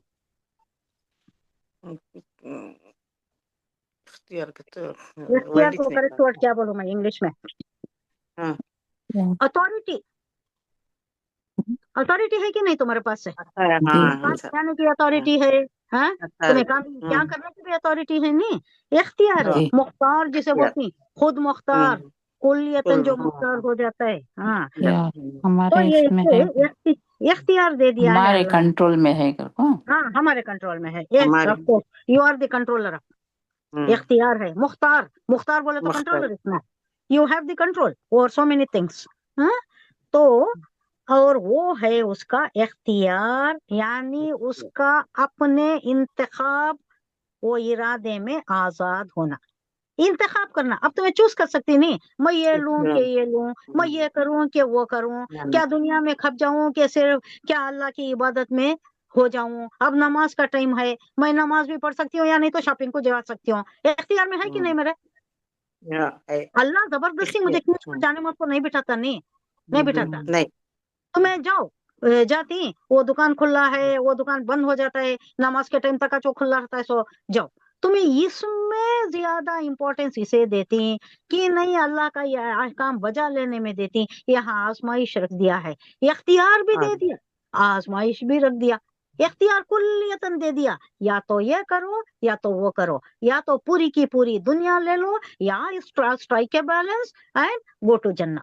اختیار کا تو اختیار ورڈ کو کریکٹ ورڈ کیا بولوں میں انگلش میں؟ ہاں اتھارٹی. اتھارٹی ہے کہ نہیں تمہارے پاس سے؟ ہاں کام کرانے کی اتھارٹی ہے. ہاں تمہیں کام کیا کرنے کی بھی اتھارٹی ہے. نہیں اختیار ہے. جی مختار جسے بولتی ہیں، خود مختار، کلیتاً جو مختار ہو جاتا ہے. ہاں اختیار تو ہمارے اس یہ میں ہے، اختیار دے دیا ہے ہمارے اللہ نے. کنٹرول میں ہے کر کو. ہاں ہمارے کنٹرول میں ہے. Yes of course you are the controller. اختیار ہے. مختار، مختار بولے تو کنٹرولر اس میں. You have the control over so many things. تو اور وہ ہے اس کا اختیار، یعنی اس کا اپنے انتخاب و ارادے میں آزاد ہونا. انتخاب کرنا. اب تمہیں چوز کر سکتی نہیں، میں یہ لوں کہ یہ لوں، میں یہ کروں کہ وہ کروں، کیا دنیا میں کھپ جاؤں کہ صرف کیا اللہ کی عبادت میں ہو جاؤں. اب نماز کا ٹائم ہے، میں نماز بھی پڑھ سکتی ہوں یا نہیں تو شاپنگ کو جا سکتی ہوں. اختیار میں ہے کہ نہیں میرے؟ اللہ زبردستی مجھے جانے میں کو نہیں بٹھاتا. نہیں بٹھاتا. نہیں تو میں جاؤ جاتی، وہ دکان کھلا ہے، وہ دکان بند ہو جاتا ہے، نماز کے ٹائم تک جو کھلا رہتا ہے سو جاؤ. تمہیں اس میں زیادہ امپورٹینس اسے دیتی کہ نہیں اللہ کا یہ احکام بجا لینے میں دیتی. یہاں آزمائش رکھ دیا ہے، اختیار بھی دے دیا، آزمائش بھی رکھ دیا. اختیار کلیتاً دے دیا، یا تو یہ کرو یا تو وہ کرو، یا تو پوری کی پوری دنیا لے لو یا اسٹرائک کے بیلنس اینڈ گو ٹو جنہ.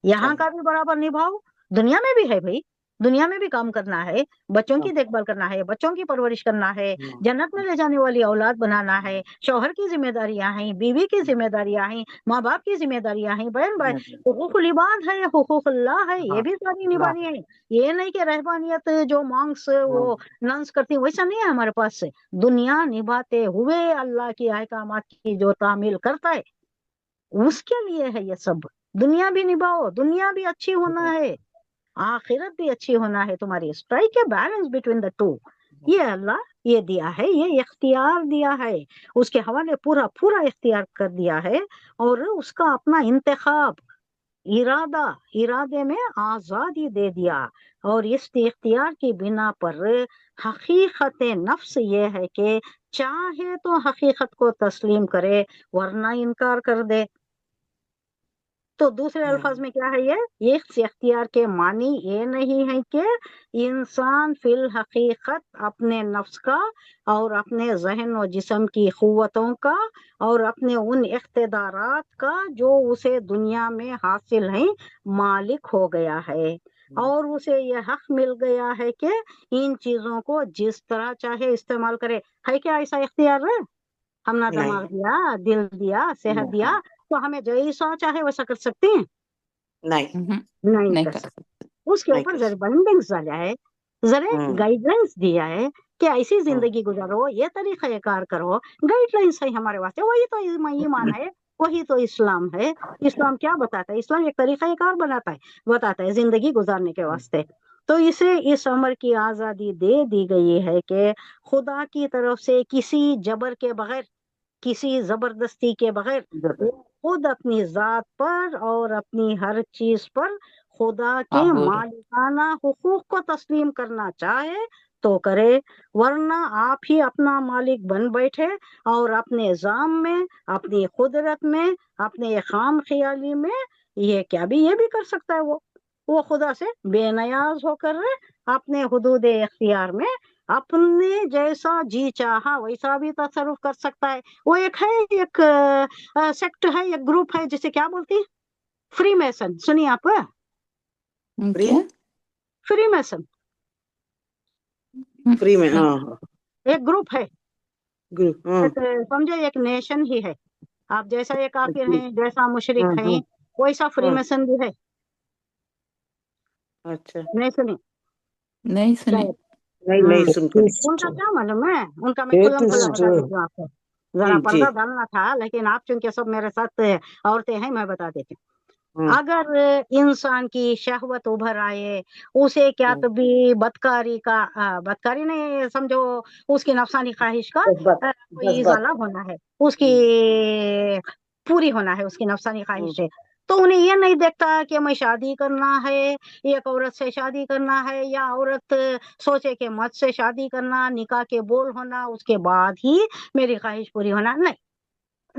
یہاں کا بھی برابر نبھاؤ، دنیا میں بھی ہے بھائی، دنیا میں بھی کام کرنا ہے، بچوں کی دیکھ بھال کرنا ہے، بچوں کی پرورش کرنا ہے، جنت میں لے جانے والی اولاد بنانا ہے، شوہر کی ذمہ داریاں ہیں، بیوی کی ذمہ داریاں ہیں، ماں باپ کی ذمہ داریاں ہیں، بہن بھائی حقوق العباد ہے، حقوق اللہ ہے، یہ بھی ساری نبھانی ہے. یہ نہیں کہ رہبانیت جو مانگس وہ ننس کرتی ویسا نہیں ہے ہمارے پاس سے. دنیا نبھاتے ہوئے اللہ کی احکامات کی جو تعمیل کرتا ہے اس کے لیے ہے یہ سب. دنیا بھی نبھاؤ، دنیا بھی اچھی ہونا ہے، آخرت بھی اچھی ہونا ہے تمہاری. اسٹرائک ہے بیلنس بٹوین دا ٹو. یہ اللہ یہ دیا ہے، یہ اختیار دیا ہے، اس کے حوالے پورا پورا اختیار کر دیا ہے، اور اس کا اپنا انتخاب ارادے میں آزادی دے دیا. اور اس اختیار کی بنا پر حقیقت نفس یہ ہے کہ چاہے تو حقیقت کو تسلیم کرے ورنہ انکار کر دے. تو دوسرے الفاظ میں کیا ہے یہ اس اختیار کے معنی یہ نہیں ہے کہ انسان فی الحقیقت اپنے نفس کا اور اپنے ذہن و جسم کی قوتوں کا اور اپنے ان اقتدارات کا جو اسے دنیا میں حاصل ہیں مالک ہو گیا ہے، اور اسے یہ حق مل گیا ہے کہ ان چیزوں کو جس طرح چاہے استعمال کرے. ہے کیا ایسا اختیار ہے؟ ہم نے دماغ دیا، دل دیا، صحت دیا، تو ہمیں جیسا چاہے ویسا کر سکتے ہیں؟ نہیں نہیں کر کر سکتے. سکتے. اس کے اوپر ذرا بائنڈنگز ڈالا ہے، ذرا گائیڈ لائنس دیا ہے کہ ایسی زندگی گزارو، یہ طریقہ کار کرو. گائیڈ لائنس ہے ہمارے واسطے. وہی تو ایمان ہے، وہی تو اسلام ہے. اسلام کیا بتاتا ہے؟ اسلام ایک طریقہ کار بتاتا ہے زندگی گزارنے کے واسطے. تو اسے اس عمر کی آزادی دے دی گئی ہے کہ خدا کی طرف سے کسی جبر کے بغیر، کسی زبردستی کے بغیر وہ خود اپنی ذات پر اور اپنی ہر چیز پر خدا کے مالکانہ حقوق کو تسلیم کرنا چاہے تو کرے، ورنہ آپ ہی اپنا مالک بن بیٹھے اور اپنے ذام میں، اپنی قدرت میں، اپنے خام خیالی میں یہ بھی کر سکتا ہے. وہ خدا سے بے نیاز ہو کر اپنے حدود اختیار میں اپنے جیسا جی چاہا ویسا بھی تصرف کر سکتا ہے. وہ ایک سیکٹ ہے، ایک گروپ ہے جسے کیا بولتی ہیں؟ Free Mason. سنیے آپ؟ فری میسن فری میں ایک گروپ ہے، سمجھے ایک نیشن ہی ہے. آپ جیسا یہ کافر ہیں، جیسا مشرک ہیں، ویسا فری میسن بھی ہے. اچھا نہیں سنی؟ نہیں سنی. نہیں سن کر ان کا کیا معلوم ہے؟ ان کا میں کھلا بتا دیتی ہوں آپ کو. ذرا پردہ ڈالنا تھا، لیکن آپ چونکہ سب میرے ساتھ عورتیں ہیں میں بتا دیتی ہوں. اگر انسان کی شہوت ابھر آئے، اسے کیا تو بھی بدکاری نہیں سمجھو، اس کی نفسانی خواہش کا کوئی ازالہ ہونا ہے، اس کی پوری ہونا ہے اس کی نفسانی خواہش ہے، تو انہیں یہ نہیں دیکھتا کہ میں شادی کرنا ہے، ایک عورت سے شادی کرنا ہے، یا عورت سوچے کہ مرد سے شادی کرنا، نکاح کے بول ہونا، اس کے بعد ہی میری خواہش پوری ہونا. نہیں،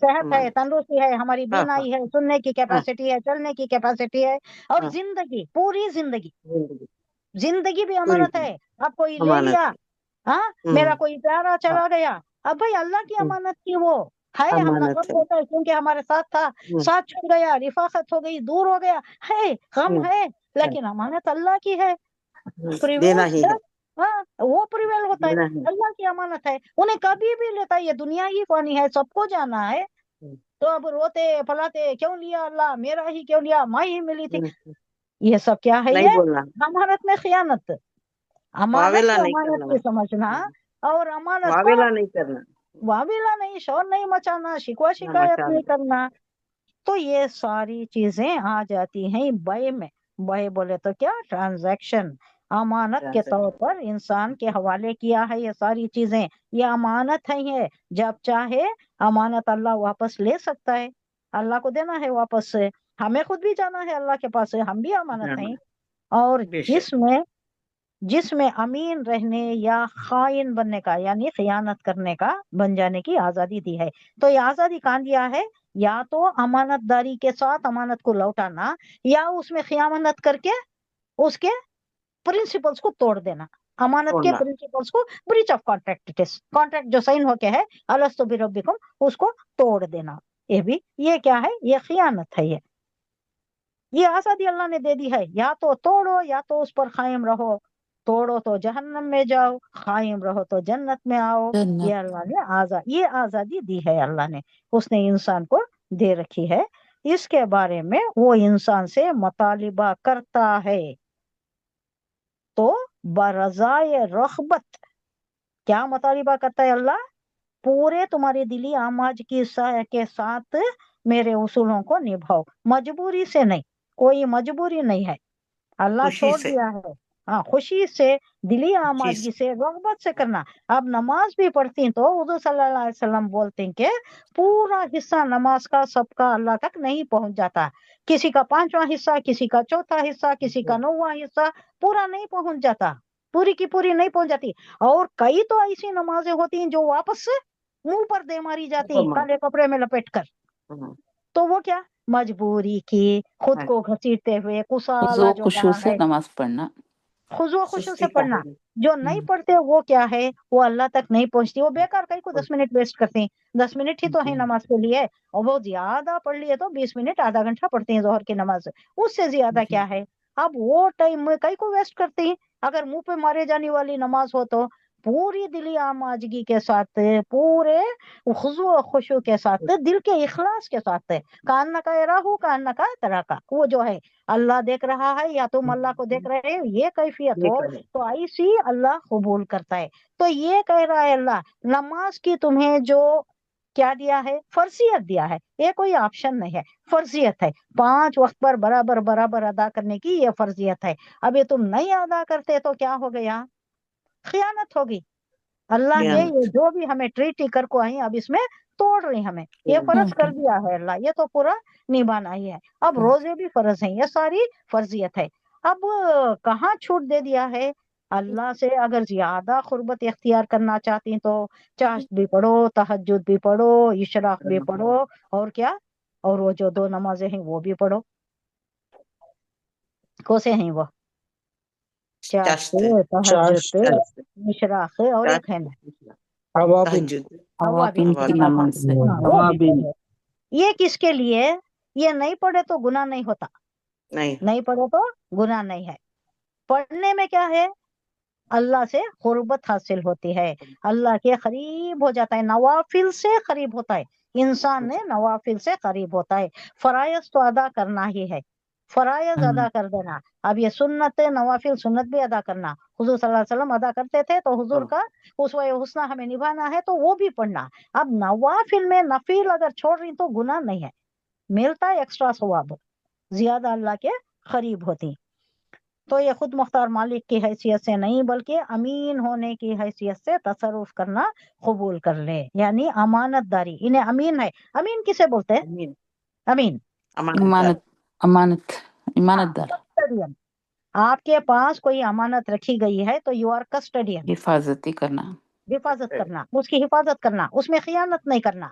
صحت ہے، امانت تندرستی ہے، ہماری ہاں ہاں بینائی ہے، سننے کی ہاں کیپیسٹی ہے، چلنے کی کیپیسٹی ہے، اور ہاں زندگی، پوری زندگی، زندگی زندگی بھی پوری امانت ہے۔ اب کوئی لے امانت لیا، ہاں میرا کوئی پیارا ہاں چلا گیا، اب بھائی اللہ کی امانت کی وہ ہے، ہم نہ امانت غم ہے ہوتا ہے کیونکہ ہمارے ساتھ تھا، ساتھ چھوڑ گیا، رفاقت ہو گئی، دور ہو گیا، ہے غم ہے، لیکن امانت اللہ کی ہے، دینا پریویل ہی ہے، ہاں وہ پریویل ہوتا ہے، دینا ہی اللہ کی امانت ہے، انہیں کبھی بھی لیتا ہے، یہ دنیا ہی فانی ہے، سب کو جانا ہے، تو اب روتے پلاتے کیوں لیا اللہ، میرا ہی کیوں لیا، ماں ہی ملی تھی، یہ سب کیا ہے؟ نہیں یہ بولنا، امانت میں خیانت، امانت واویلا کو نہیں امانت کرنا، کی سمجھنا، اور امانت کو واویلا نہیں کرنا، واویلا نہیں، شور نہیں مچانا، شکوہ نہ شکایت نہیں مچانا، کرنا، تو یہ ساری چیزیں آ جاتی ہیں بے میں۔ بے بولے تو کیا؟ ٹرانزیکشن، امانت کے طور پر انسان کے حوالے کیا ہے یہ ساری چیزیں، یہ امانت ہے، جب چاہے امانت اللہ واپس لے سکتا ہے، اللہ کو دینا ہے واپس سے، ہمیں خود بھی جانا ہے اللہ کے پاس سے، ہم بھی امانت ہیں، اور بے شک جس میں امین رہنے یا خائن بننے کا یعنی خیانت کرنے کا بن جانے کی آزادی دی ہے۔ تو یہ آزادی کہاں دیا ہے؟ یا تو امانت داری کے ساتھ امانت کو لوٹانا، یا اس میں خیانت کر کے اس کے پرنسپلز کو توڑ دینا، امانت کے چھوڑنا، پرنسپلز کو، بریچ آف کانٹریکٹ جو سائن ہو کے ہے الستو بربکم، اس کو توڑ دینا، یہ کیا ہے؟ یہ خیانت ہے، یہ آزادی اللہ نے دے دی ہے، یا تو توڑو یا تو اس پر قائم رہو، توڑو تو جہنم میں جاؤ، قائم رہو تو جنت میں آؤ، یہ جنت اللہ نے یہ آزادی دی ہے، اللہ نے، اس نے انسان کو دے رکھی ہے، اس کے بارے میں وہ انسان سے مطالبہ کرتا ہے، تو برضائے رغبت کیا مطالبہ کرتا ہے اللہ؟ پورے تمہاری دلی آماج کے ساتھ میرے اصولوں کو نبھاؤ، مجبوری سے نہیں، کوئی مجبوری نہیں ہے، اللہ خوشی چھوڑ سے، دیا ہے، ہاں خوشی سے، دلی خوشی آمادگی سے، رغبت سے کرنا۔ اب نماز بھی پڑھتی ہیں تو حضور صلی اللہ علیہ وسلم بولتے ہیں کہ پورا حصہ نماز کا سب کا اللہ تک نہیں پہنچ جاتا، کسی کا 5واں حصہ، کسی کا 4تھا حصہ، کسی کا 9واں حصہ، پورا نہیں پہنچ جاتا، پوری کی پوری نہیں پہنچ جاتی، اور کئی تو ایسی نمازیں ہوتی ہیں جو واپس سے منہ پر دے ماری جاتی ہیں حکم کالے کپڑے میں لپیٹ کر، تو وہ کیا؟ مجبوری کی، خود ہے، کو گھسیٹتے ہوئے، خضوع کسالہ و جو خشوع پنا سے ہے، نماز پڑھنا۔ خضوع و خشوع سے سستی کا پڑھنا، ہے، جو نہیں پڑھتے وہ کیا ہے؟ وہ اللہ تک نہیں پہنچتی، وہ بیکار کہیں کو 10 منٹ ویسٹ کرتے ہیں، 10 منٹ ہی تو ہے نماز کے لیے، اور وہ زیادہ پڑھ لیے تو 20 منٹ، آدھا گھنٹہ پڑھتے ہیں ظہر کی نماز، اس سے زیادہ کیا ہے؟ اب وہ ٹائم میں کئی کو ویسٹ کرتے ہیں، اگر منہ پہ مارے جانے والی نماز ہو تو پوری دلی آماجگی کے ساتھ، پورے خضوع و خشوع کے ساتھ، دل کے اخلاص کے ساتھ، کاننا کا راہو کاننا کا طرح کا، وہ جو ہے اللہ دیکھ رہا ہے یا تم اللہ کو دیکھ رہے ہو، یہ کیفیت یہ ہو کرے، تو ایسی اللہ قبول کرتا ہے۔ تو یہ کہہ رہا ہے اللہ، نماز کی تمہیں جو کیا دیا ہے؟ فرضیت دیا ہے، یہ کوئی آپشن نہیں ہے، فرضیت ہے، 5 وقت پر برابر برابر ادا کرنے کی یہ فرضیت ہے، اب یہ تم نہیں ادا کرتے تو کیا ہو گیا؟ خیانت ہوگی، اللہ کے یہ جو بھی ہمیں ٹریٹی کر کو آئی اب اس میں توڑ رہی ہمیں، یہ فرض کر دیا ہے اللہ، یہ تو پورا نبھانا ہی ہے۔ اب روزے بھی فرض ہیں، یہ ساری فرضیت ہے، اب کہاں چھوٹ دے دیا ہے؟ اللہ سے اگر زیادہ قربت اختیار کرنا چاہتی ہیں تو چاشت بھی پڑھو، تہجد بھی پڑھو، اشراق بھی پڑھو، اور کیا؟ اور وہ جو 2 نمازیں ہیں وہ بھی پڑھو، کوسے ہیں وہ؟ چاشت، تہجد، اشراق، اور ایک ہے نا عوابن، عوابین کی نماز ہے۔ ہاں وہ بھی پڑھو۔ یہ کس کے لیے؟ یہ نہیں پڑھے تو گناہ نہیں ہوتا، نہیں نہیں پڑھو تو گناہ نہیں ہے، پڑھنے میں کیا ہے؟ اللہ سے قربت حاصل ہوتی ہے، اللہ کے قریب ہو جاتا ہے، نوافل سے قریب ہوتا ہے، انسان نے نوافل سے قریب ہوتا ہے، فرائض تو ادا کرنا ہی ہے، فرائض ادا کر دینا، اب یہ سنت، نوافل سنت بھی ادا کرنا، حضور صلی اللہ علیہ وسلم ادا کرتے تھے تو حضور کا اسوہ حسنہ ہمیں نبھانا ہے تو وہ بھی پڑھنا۔ اب نوافل میں نفل اگر چھوڑ رہی تو گناہ نہیں ہے، ملتا ہے ایکسٹرا ثواب، زیادہ اللہ کے قریب ہوتی، تو یہ خود مختار مالک کی حیثیت سے نہیں بلکہ امین ہونے کی حیثیت سے تصرف کرنا قبول کر لے، یعنی امانت داری، انہیں امین ہے، امین کسے بولتے ہیں؟ امین، امانت دار، کسٹڈین، آپ کے پاس کوئی امانت رکھی گئی ہے تو یو آر کسٹڈین، حفاظتی کرنا۔ حفاظت کرنا، اس کی حفاظت کرنا، اس میں خیانت نہیں کرنا،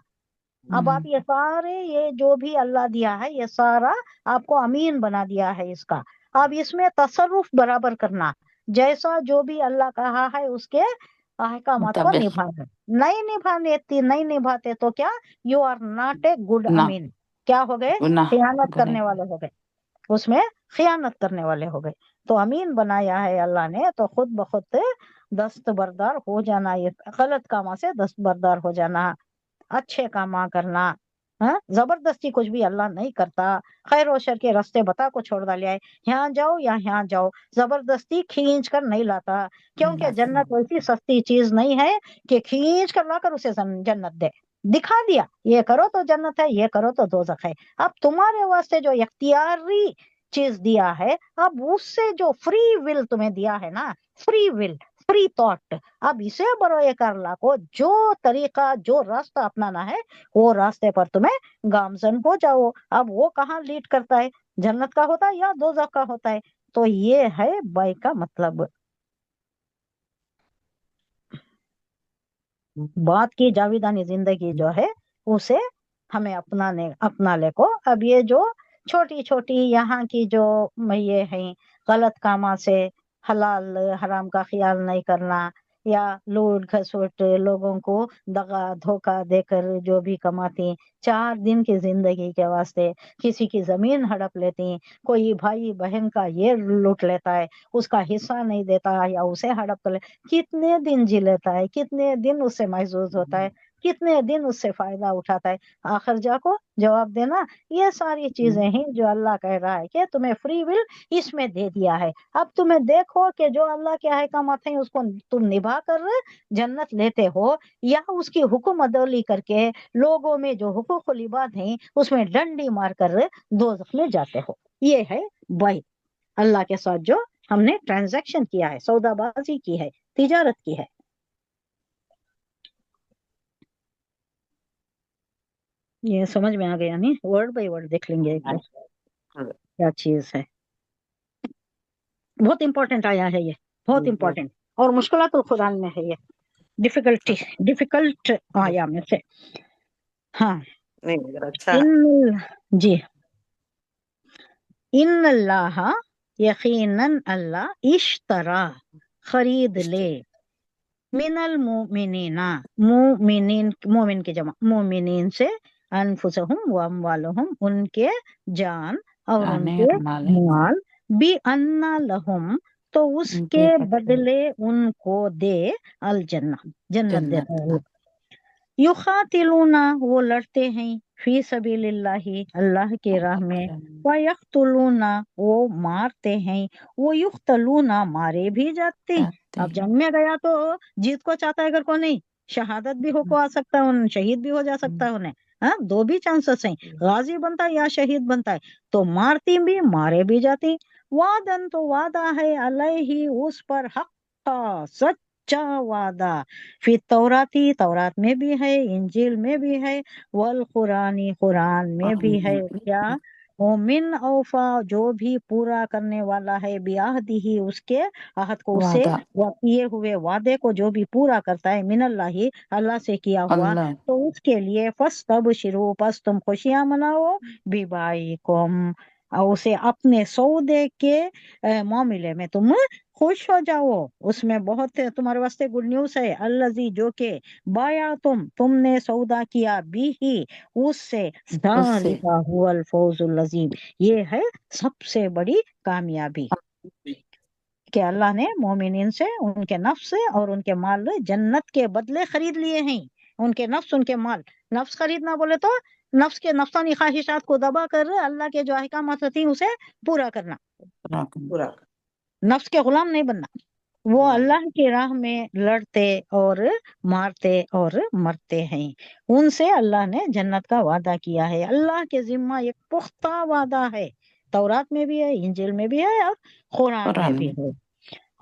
اب آپ یہ سارے یہ جو بھی اللہ دیا ہے یہ سارا آپ کو امین بنا دیا ہے اس کا. اب اس میں تصرف برابر کرنا، جیسا جو بھی اللہ کہا ہے اس کے احکامات کو مطابق نبھانا. نہیں نبھاتے تو کیا؟ You are not a good نہ امین. کیا ہو گئے؟ گناہ خیانت گنے کرنے والے ہو گئے، اس میں خیانت کرنے والے ہو گئے. تو امین بنایا ہے اللہ نے تو خود بخود دستبردار ہو جانا، یہ غلط کاموں سے دستبردار ہو جانا، اچھے کام کرنا. ہاں، زبردستی کچھ بھی اللہ نہیں کرتا. خیر و شر کے راستے بتا کو چھوڑ ڈالیا ہے، یہاں جاؤ یا یہاں جاؤ، زبردستی کھینچ کر نہیں لاتا. کیونکہ جنت ویسی سستی چیز نہیں ہے کہ کھینچ کر لا کر اسے جنت دے. دکھا دیا یہ کرو تو جنت ہے، یہ کرو تو دوزخ ہے. اب تمہارے واسطے جو اختیاری چیز دیا ہے، اب اس سے جو فری ول تمہیں دیا ہے نا، فری ول، فری تھاٹ، اب اسے بروئے کر لا کو جو طریقہ جو راستہ اپنانا ہے وہ راستے پر تمہیں گامزن ہو جاؤ. اب وہ کہاں لیڈ کرتا ہے، جنت کا ہوتا ہے یا دوزخ کا ہوتا ہے؟ تو یہ ہے بائی کا مطلب. بات کی جاویدانی زندگی جو ہے اسے ہمیں اپنا لے کو. اب یہ جو چھوٹی چھوٹی یہاں کی جو یہ ہیں غلط کاموں سے، حلال حرام کا خیال نہیں کرنا، یا لوٹ گھسوٹ لوگوں کو دغا دھوکہ دے کر جو بھی کماتی، 4 دن کی زندگی کے واسطے کسی کی زمین ہڑپ لیتی، کوئی بھائی بہن کا یہ لوٹ لیتا ہے، اس کا حصہ نہیں دیتا یا اسے ہڑپ کر کتنے دن جی لیتا ہے، کتنے دن اس سے محظوظ ہوتا ہے، کتنے دن اس سے فائدہ اٹھاتا ہے. آخر جا کو جواب دینا. یہ ساری چیزیں ہیں جو اللہ کہہ رہا ہے کہ تمہیں فری ول اس میں دے دیا ہے. اب تمہیں دیکھو کہ جو اللہ کے احکامات ہیں اس کو تم نبھا کر جنت لیتے ہو، یا اس کی حکم عدولی کر کے لوگوں میں جو حقوق و لباد ہیں اس میں ڈنڈی مار کر دوزخ میں جاتے ہو. یہ ہے بائی، اللہ کے ساتھ جو ہم نے ٹرانزیکشن کیا ہے، سودا بازی کی ہے، تجارت کی ہے. یہ سمجھ میں آ گیا نہیں؟ ورڈ بائی ورڈ دیکھ لیں گے ایک بار کیا چیز ہے. بہت امپورٹنٹ آیا ہے یہ، بہت امپورٹنٹ، اور مشکلات القرآن میں ہے یہ، ڈیفیکلٹ آیا میں سے. ہاں نہیں اچھا. جی، ان اللہ، یقیناً اللہ، اشترا خرید لے، من المؤمنین، مومن کے جمع مومنین سے، انفسہم و اموالہم، ان کے جان اور ان کے مال، بِأَنَّ لَهُمْ، تو اس کے بدلے ان کو دے، الجنہ، جنت دیتا ہے. یقاتلون، وہ لڑتے ہیں، فی سبیل اللہ، اللہ کی راہ میں، وَيَقْتُلُونَ، وہ مارتے ہیں، وَيُقْتَلُونَ، مارے بھی جاتے ہیں. اب جنگ میں گیا تو جیت کو چاہتا ہے اگر کو نہیں، شہادت بھی ہو کو آ سکتا ہے، شہید بھی ہو جا سکتا ہے انہیں. ہاں، دو بھی چانسز ہیں، غازی بنتا ہے یا شہید بنتا ہے. تو مارتی بھی، مارے بھی جاتی. وعدن، تو وعدہ ہے، علیہ، اس پر، حق، سچا وعدہ، فی توراتی، تورات میں بھی ہے، انجیل میں بھی ہے، والقرآنی، قرآن میں بھی ہے. کیا؟ ومن اوفا، جو بھی پورا کرنے والا ہے، بیاہدہ، اس کے عہد کو، اس سے کیے ہوئے وعدے کو جو بھی پورا کرتا ہے، من اللہ، اللہ سے کیا ہوا، تو اس کے لیے فاستبشروا، پس تم خوشیاں مناؤ، ببائعکم، اسے اپنے سودے کے معاملے میں تم خوش ہو جاؤ. اس میں بہت تمہارے واسطے گڈ نیوز ہے. الذی، جو کہ بایا تم نے سودا کیا، بھی ہی، اس سے، ذالک هو الفوز العظیم، یہ ہے سب سے بڑی کامیابی، کہ اللہ نے مومنین سے ان کے نفس اور ان کے مال جنت کے بدلے خرید لیے ہیں. ان کے نفس، ان کے مال. نفس خریدنا بولے تو نفس کے نفسانی خواہشات کو دبا کر اللہ کے جو احکامات ہوتی ہیں اسے پورا کرنا، نفس کے غلام نہیں بننا. وہ اللہ کی راہ میں لڑتے اور مارتے اور مرتے ہیں، ان سے اللہ نے جنت کا وعدہ کیا ہے. اللہ کے ذمہ ایک پختہ وعدہ ہے، تورات میں بھی ہے، انجیل میں بھی ہے، اور قرآن میں بھی ہے.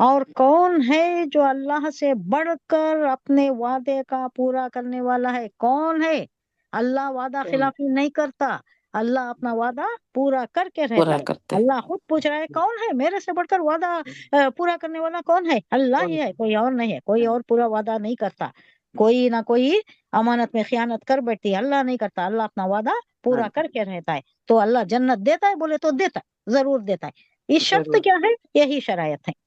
اور کون ہے جو اللہ سے بڑھ کر اپنے وعدے کا پورا کرنے والا ہے؟ کون ہے؟ اللہ وعدہ خلافی نہیں کرتا، اللہ اپنا وعدہ پورا کر کے رہتا ہے. اللہ خود پوچھ رہا ہے کون ہے میرے سے بڑھ کر وعدہ پورا کرنے والا؟ کون ہے؟ اللہ ہی ہے، کوئی اور نہیں ہے، کوئی اور پورا وعدہ نہیں کرتا. کوئی نہ کوئی امانت میں خیانت کر بیٹھتی ہے، اللہ نہیں کرتا، اللہ اپنا وعدہ پورا ہاں کر کے رہتا ہے. تو اللہ جنت دیتا ہے بولے تو دیتا ہے، ضرور دیتا ہے. اس شرط ضرور. کیا ہے؟ یہی شرائط ہے.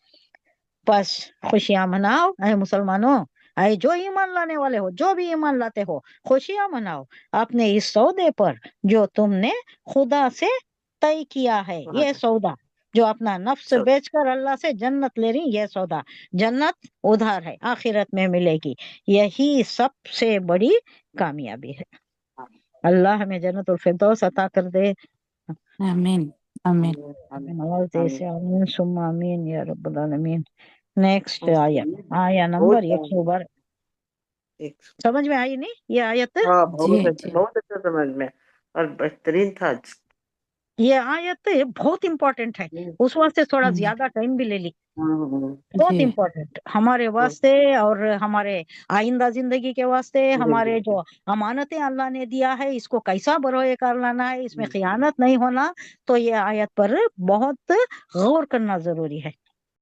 بس خوشیاں مناؤ اے مسلمانوں، اے جو ایمان لانے والے ہو، جو بھی ایمان لاتے ہو، خوشیاں مناؤ اپنے اس سودے پر جو تم نے خدا سے طے کیا ہے. ہاں یہ سودا جو اپنا نفس سب بیچ کر اللہ سے جنت لے رہی، یہ سودا جنت ادھار ہے، آخرت میں ملے گی. یہی سب سے بڑی کامیابی ہے. اللہ ہمیں جنت الفردوس عطا کر دے. آمین آمین. آمین آواز آمین. سے آمین ثم آمین یا رب العالمین. نیکسٹ آیت، آیا بہت نمبر 112. ایک- سمجھ میں آئی نہیں یہ آیت؟ ہاں جی جی بہت اچھا سمجھ میں اور بہترین تھا. یہ آیت بہت امپورٹنٹ ہے، اس واسطے تھوڑا زیادہ ٹائم بھی لے لی. بہت جی امپورٹنٹ ہمارے واسطے اور ہمارے آئندہ زندگی کے واسطے. ہمارے جو امانتیں اللہ نے دیا ہے اس کو کیسا بروئے کر لانا ہے، اس میں خیانت نہیں ہونا. تو یہ آیت پر بہت غور کرنا ضروری ہے.